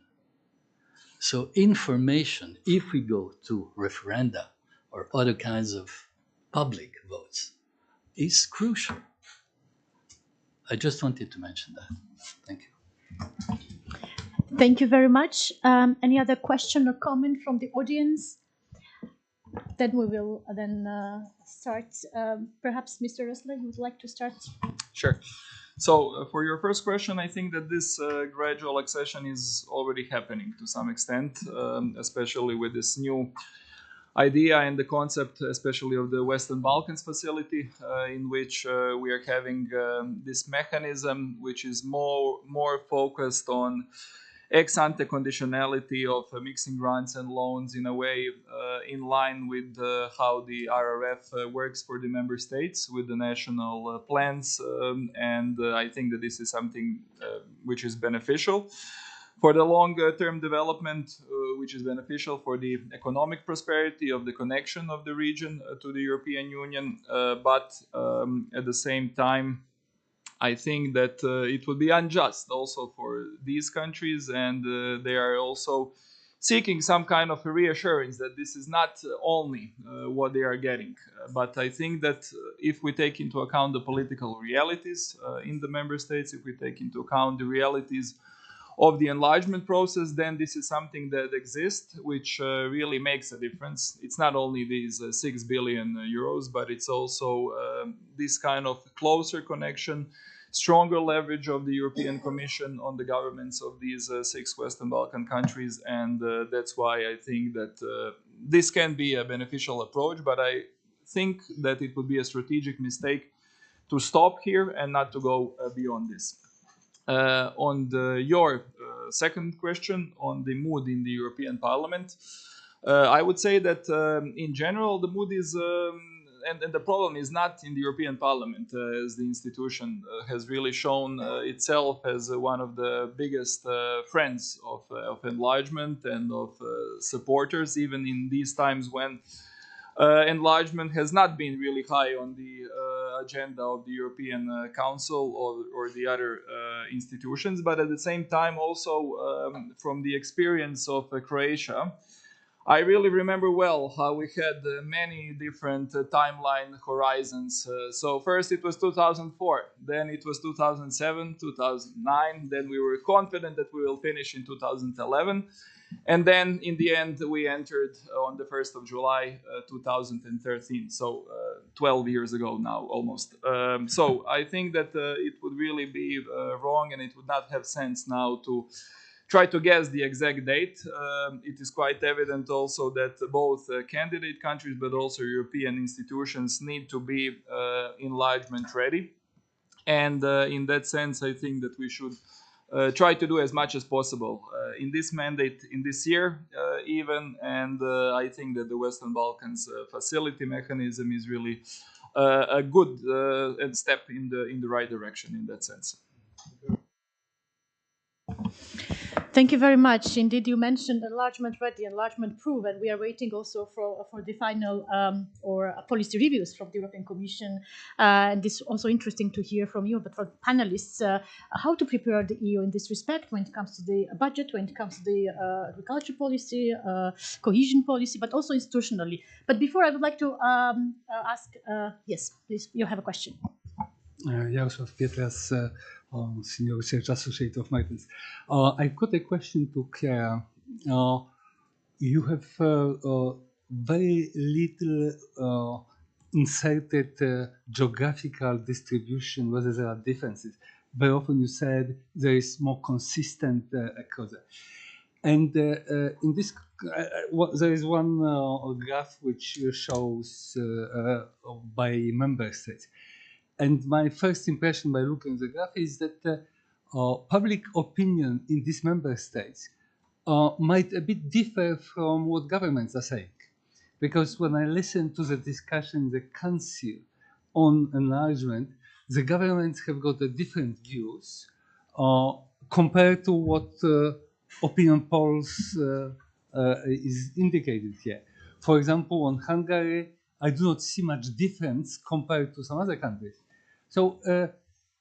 So information, if we go to referenda or other kinds of public votes, is crucial. I just wanted to mention that. Thank you.
Thank you very much. Any other question or comment from the audience? Then we will start. Perhaps Mr. Ressler, you would like to start?
Sure. So for your first question, I think that this gradual accession is already happening to some extent, especially with this new idea and the concept, especially of the Western Balkans facility, in which we are having this mechanism which is more focused on ex ante conditionality of mixing grants and loans in a way in line with how the RRF works for the member states with the national plans. And I think that this is something which is beneficial for the long-term development, which is beneficial for the economic prosperity of the connection of the region to the European Union. But at the same time, I think that it would be unjust also for these countries, and they are also seeking some kind of a reassurance that this is not only what they are getting. But I think that if we take into account the political realities in the member states, if we take into account the realities of the enlargement process, then this is something that exists, which really makes a difference. It's not only these 6 billion euros, but it's also this kind of closer connection, stronger leverage of the European Commission on the governments of these 6 Western Balkan countries. And that's why I think that this can be a beneficial approach, but I think that it would be a strategic mistake to stop here and not to go beyond this. On your second question on the mood in the European Parliament, I would say that in general the mood is, and the problem is not in the European Parliament, as the institution has really shown itself as one of the biggest friends of enlargement and of supporters, even in these times when enlargement has not been really high on the agenda of the European Council or the other institutions. But at the same time, also from the experience of Croatia, I really remember well how we had many different timeline horizons. So first it was 2004, then it was 2007, 2009, then we were confident that we will finish in 2011. And then in the end, we entered on the 1st of July 2013, so 12 years ago now, almost. So I think that it would really be wrong, and it would not have sense now to try to guess the exact date. It is quite evident also that both candidate countries but also European institutions need to be enlargement ready. And in that sense, I think that we should try to do as much as possible in this mandate, in this year even. And I think that the Western Balkans facility mechanism is really a good step in the right direction in that sense.
Thank you very much. Indeed, you mentioned enlargement ready, enlargement proof, and we are waiting also for the final policy reviews from the European Commission. And it's also interesting to hear from you, but for panelists, how to prepare the EU in this respect when it comes to the budget, when it comes to the agriculture policy, cohesion policy, but also institutionally. But before, I would like to ask, yes, please, you have a question.
Jarosław Pietras, Senior Research Associate of Martins. I've got a question to Chiara. You have very little inserted geographical distribution, whether there are differences. Very often you said there is more consistent across it. And in this, there is one graph which shows by member states. And my first impression by looking at the graph is that public opinion in these member states might a bit differ from what governments are saying. Because when I listen to the discussion in the Council on enlargement, the governments have got different views compared to what opinion polls is indicated here. For example, on Hungary, I do not see much difference compared to some other countries. So,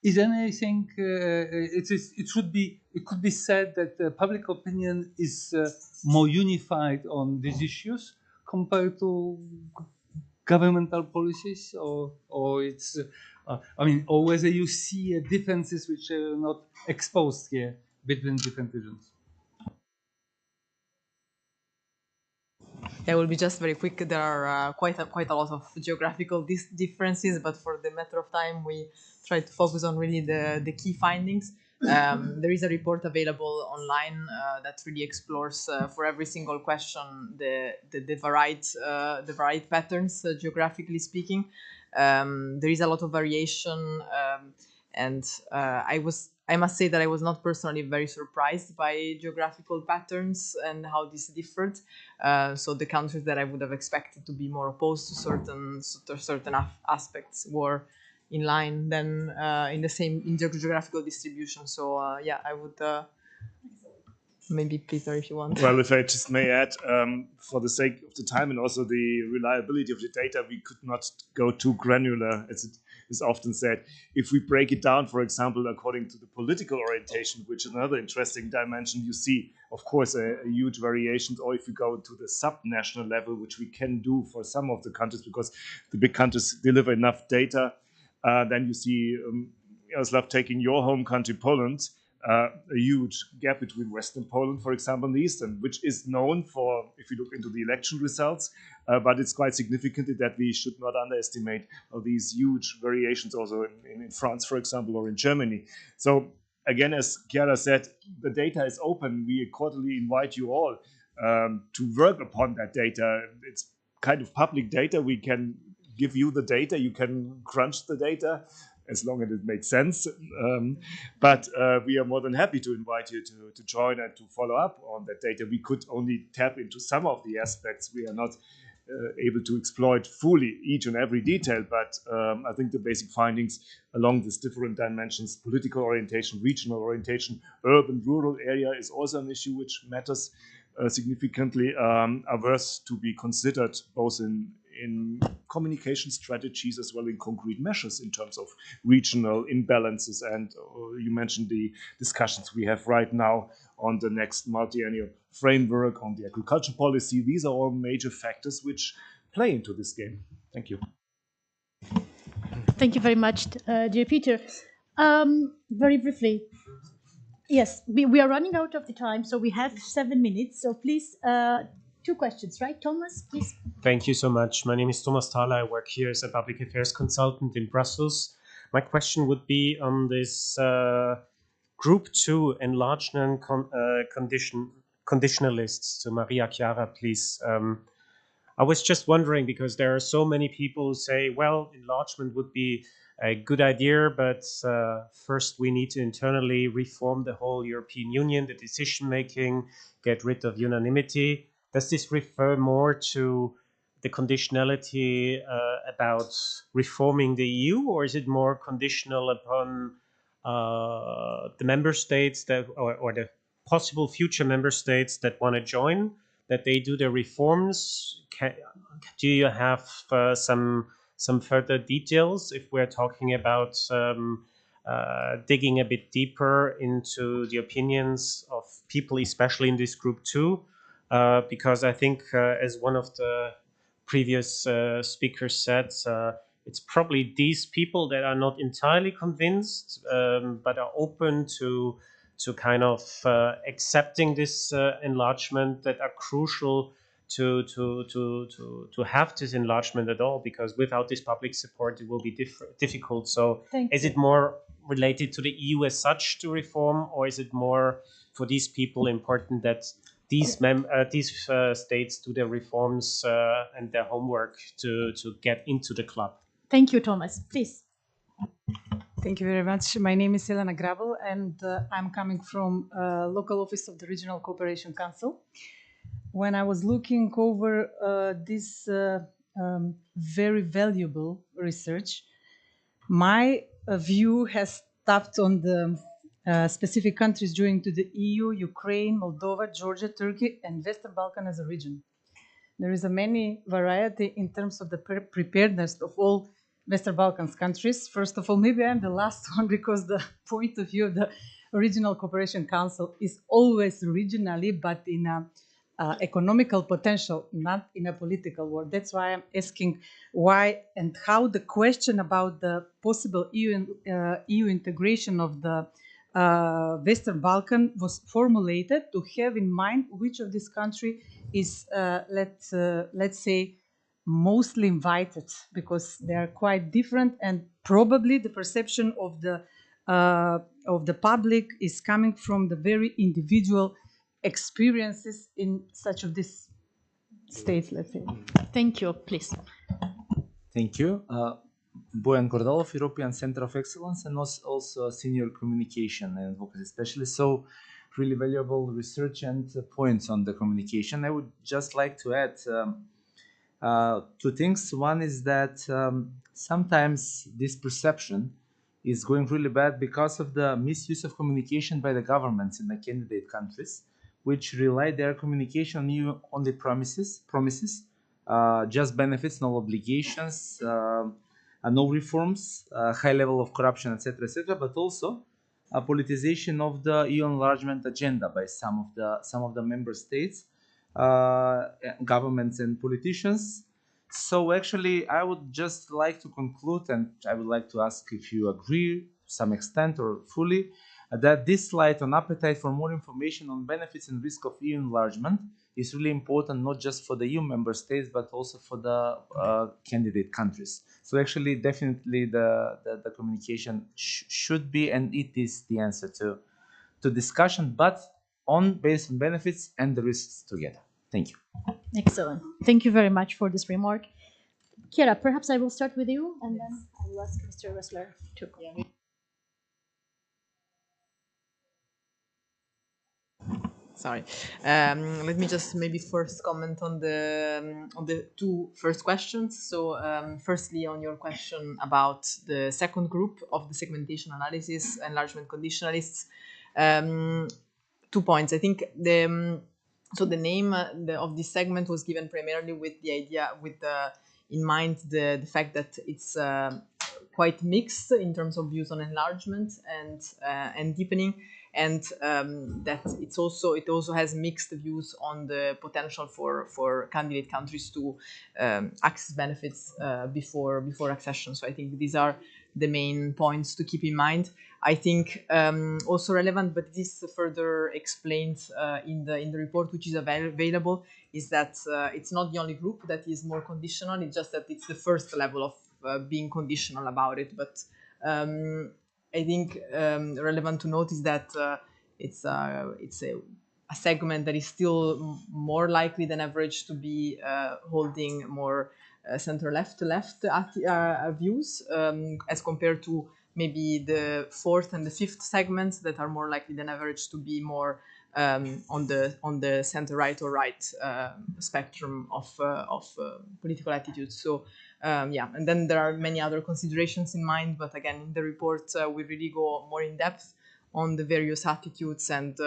is anything? It could be said that public opinion is more unified on these issues compared to governmental policies, or it's. Or whether you see differences which are not exposed here between different regions.
Yeah, it will be just very quick. There are quite a lot of geographical differences, but for the matter of time, we try to focus on really the key findings. There is a report available online that really explores for every single question the varied patterns geographically speaking. There is a lot of variation, and I must say that I was not personally very surprised by geographical patterns and how this differed. So the countries that I would have expected to be more opposed to certain aspects were in line than in the geographical distribution. So yeah, I would maybe Peter, if you want.
Well, if I just may add, for the sake of the time and also the reliability of the data, we could not go too granular, as it is often said. If we break it down, for example, according to the political orientation, which is another interesting dimension, you see, of course, a huge variations. Or if you go to the sub-national level, which we can do for some of the countries, because the big countries deliver enough data, then you see, Jaroslav, taking your home country, Poland, a huge gap between Western Poland, for example, and Eastern, which is known for, if you look into the election results, but it's quite significant that we should not underestimate these huge variations also in France, for example, or in Germany. So again, as Chiara said, the data is open. We accordingly invite you all to work upon that data. It's kind of public data. We can give you the data. You can crunch the data, as long as it makes sense. But we are more than happy to invite you to join and to follow up on that data. We could only tap into some of the aspects. We are not able to exploit fully each and every detail, but I think the basic findings along these different dimensions, political orientation, regional orientation, urban, rural area is also an issue which matters significantly, are worth to be considered both in communication strategies as well in concrete measures in terms of regional imbalances. And you mentioned the discussions we have right now on the next multi-annual framework on the agriculture policy. These are all major factors which play into this game. Thank you.
Thank you very much, dear Peter. Very briefly, yes, we are running out of the time, so we have 7 minutes. So please, 2 questions, right? Thomas, please.
Thank you so much. My name is Thomas Thaler. I work here as a public affairs consultant in Brussels. My question would be on this Group 2 enlargement conditionalists. So Maria Chiara, please. I was just wondering, because there are so many people who say, well, enlargement would be a good idea, but first we need to internally reform the whole European Union, the decision making, get rid of unanimity. Does this refer more to the conditionality about reforming the EU, or is it more conditional upon the member states that, or the possible future member states that want to join, that they do their reforms? Do you have some further details if we're talking about digging a bit deeper into the opinions of people, especially in this group too? Because I think, as one of the previous speakers said, it's probably these people that are not entirely convinced, but are open to kind of accepting this enlargement, that are crucial to have this enlargement at all, because without this public support it will be difficult. So is it more related to the EU as such to reform, or is it more for these people important that these states do their reforms and their homework to get into the club?
Thank you, Thomas. Please.
Thank you very much. My name is Elena Grabel, and I'm coming from local office of the Regional Cooperation Council. When I was looking over this very valuable research, my view has tapped on the specific countries joining to the EU: Ukraine, Moldova, Georgia, Turkey, and Western Balkan as a region. There is a many variety in terms of the preparedness of all Western Balkans countries. First of all, maybe I'm the last one, because the point of view of the Regional Cooperation Council is always regionally, but in a economical potential, not in a political world. That's why I'm asking why and how the question about the possible EU integration of the Western Balkan was formulated, to have in mind which of this country is, let's say, mostly invited, because they are quite different, and probably the perception of the public is coming from the very individual experiences in such of these states, let's say.
Thank you. Please.
Thank you. Boyan Kordalov, European Center of Excellence, and also senior communication and advocacy specialist. So really valuable research and points on the communication. I would just like to add two things. One is that sometimes this perception is going really bad because of the misuse of communication by the governments in the candidate countries, which rely their communication on you only promises, just benefits, no obligations, no reforms, high level of corruption, etc., but also a politicization of the EU enlargement agenda by some of the member states, governments and politicians. So actually, I would just like to conclude, and I would like to ask if you agree to some extent or fully, that this slide on appetite for more information on benefits and risk of EU enlargement is really important, not just for the EU member states, but also for the candidate countries. So actually, definitely the communication should be, and it is the answer to discussion, but based on benefits and the risks together. Thank you.
Excellent. Thank you very much for this remark. Kiera, perhaps I will start with you, and then I will ask Mr. Ressler to comment.
Sorry. Let me just maybe first comment on the two first questions. So, firstly, on your question about the second group of the segmentation analysis, enlargement conditionalists, 2 points. I think the name of this segment was given primarily with the idea, in mind the fact that it's quite mixed in terms of views on enlargement and deepening, and that it also has mixed views on the potential for candidate countries to access benefits before accession. So I think these are the main points to keep in mind. I think also relevant, but this further explained in the report, which is available, is that it's not the only group that is more conditional. It's just that it's the first level of being conditional about it. But I think relevant to note is that it's a segment that is still more likely than average to be holding more center-left to left views as compared to maybe the fourth and the fifth segments that are more likely than average to be more on the center-right or right spectrum of political attitudes. So yeah, and then there are many other considerations in mind, but again, in the report we really go more in depth on the various attitudes and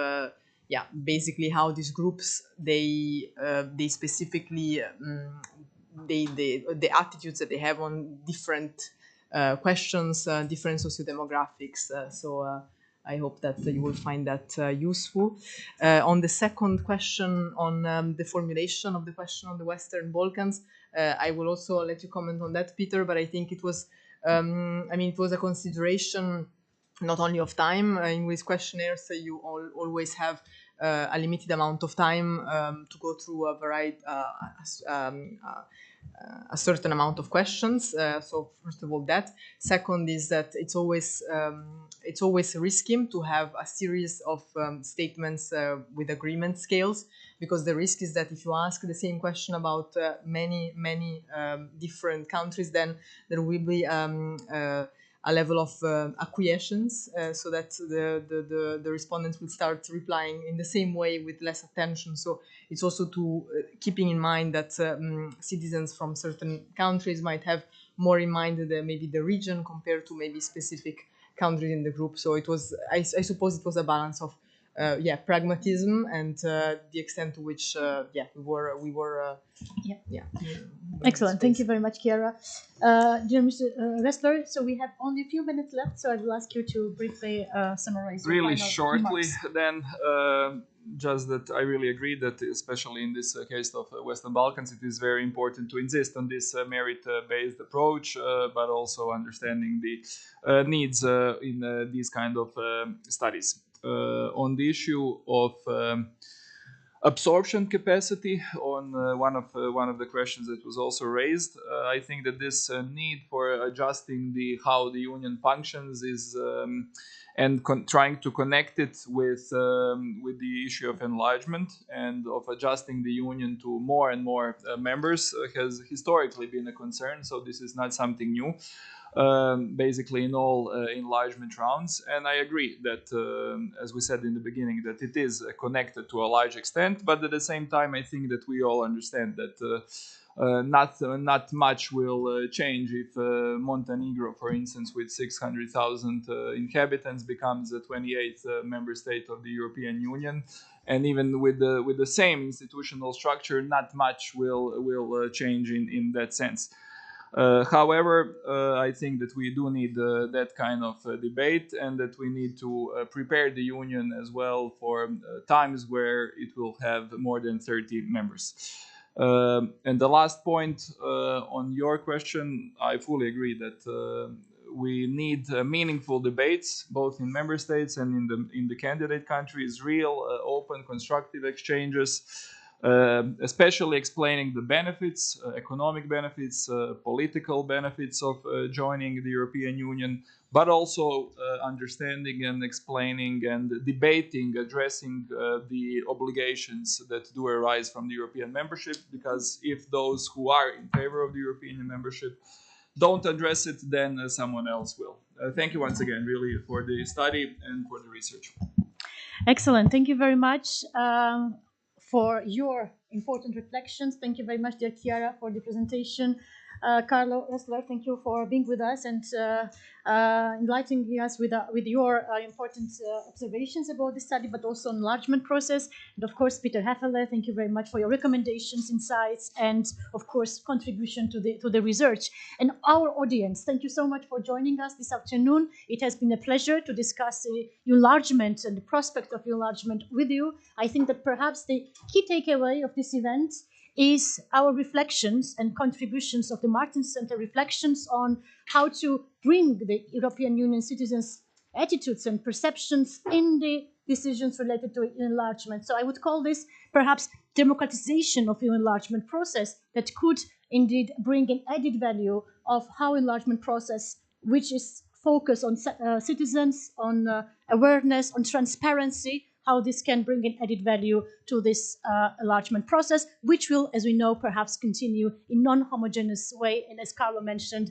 yeah, basically how these groups they specifically the attitudes that they have on different questions, different sociodemographics. I hope that you will find that useful. On the second question on the formulation of the question on the Western Balkans, I will also let you comment on that, Peter. But I think it was, it was a consideration not only of time. In with questionnaires, you always have a limited amount of time to go through a variety, a certain amount of questions. So first of all, that. Second is that it's always risky to have a series of statements with agreement scales, because the risk is that if you ask the same question about many different countries, then there will be a level of acquiescence, so that the respondents will start replying in the same way with less attention. So it's also to keeping in mind that citizens from certain countries might have more in mind maybe the region compared to maybe specific countries in the group. So it was, I suppose it was a balance of pragmatism and the extent to which we were
Excellent. Thank you very much, Chiara. Dear Mr. Ressler, so we have only a few minutes left, so I will ask you to briefly summarize your
Really
final
shortly,
remarks.
then, just that I really agree that, especially in this case of Western Balkans, it is very important to insist on this merit-based approach, but also understanding the needs in these kind of studies. On the issue of absorption capacity, on one of the questions that was also raised, I think that this need for adjusting how the union functions is and trying to connect it with the issue of enlargement and of adjusting the union to more and more members has historically been a concern. So this is not something new. Basically in all enlargement rounds. And I agree that, as we said in the beginning, that it is connected to a large extent, but at the same time, I think that we all understand that not much will change if Montenegro, for instance, with 600,000 inhabitants, becomes the 28th member state of the European Union. And even with the same institutional structure, not much will change in that sense. However, I think that we do need that kind of debate, and that we need to prepare the union as well for times where it will have more than 30 members. And the last point on your question, I fully agree that we need meaningful debates, both in member states and in the candidate countries, real, open, constructive exchanges. Especially explaining the benefits, economic benefits, political benefits of joining the European Union, but also understanding and explaining and debating, addressing the obligations that do arise from the European membership. Because if those who are in favor of the European membership don't address it, then someone else will. Thank you once again, really, for the study and for the research.
Excellent. Thank you very much for your important reflections. Thank you very much, dear Chiara, for the presentation. Carlo Ressler, thank you for being with us and enlightening us with your important observations about the study, but also enlargement process. And of course, Peter Hefele, thank you very much for your recommendations, insights, and of course, contribution to the research. And our audience, thank you so much for joining us this afternoon. It has been a pleasure to discuss enlargement and the prospect of enlargement with you. I think that perhaps the key takeaway of this event is our reflections and contributions of the Martin Center, reflections on how to bring the European Union citizens' attitudes and perceptions in the decisions related to enlargement. So I would call this perhaps democratization of the enlargement process that could indeed bring an added value of how enlargement process, which is focused on citizens, on awareness, on transparency, how this can bring an added value to this enlargement process, which will, as we know, perhaps continue in non-homogeneous way. And as Carlo mentioned,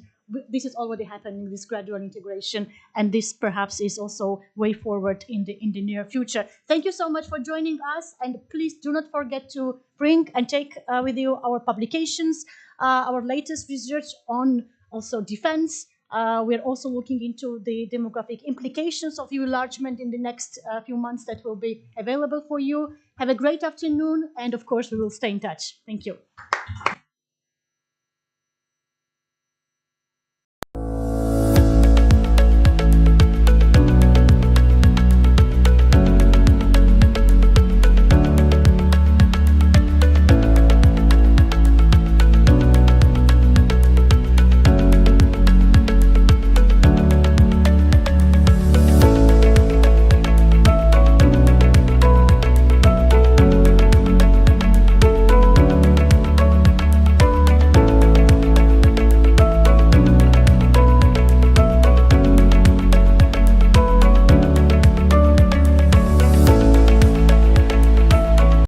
this is already happening, this gradual integration, and this perhaps is also way forward in the near future. Thank you so much for joining us, and please do not forget to bring and take with you our publications, our latest research on also defense, We're also looking into the demographic implications of enlargement in the next few months that will be available for you. Have a great afternoon, and of course, we will stay in touch. Thank you.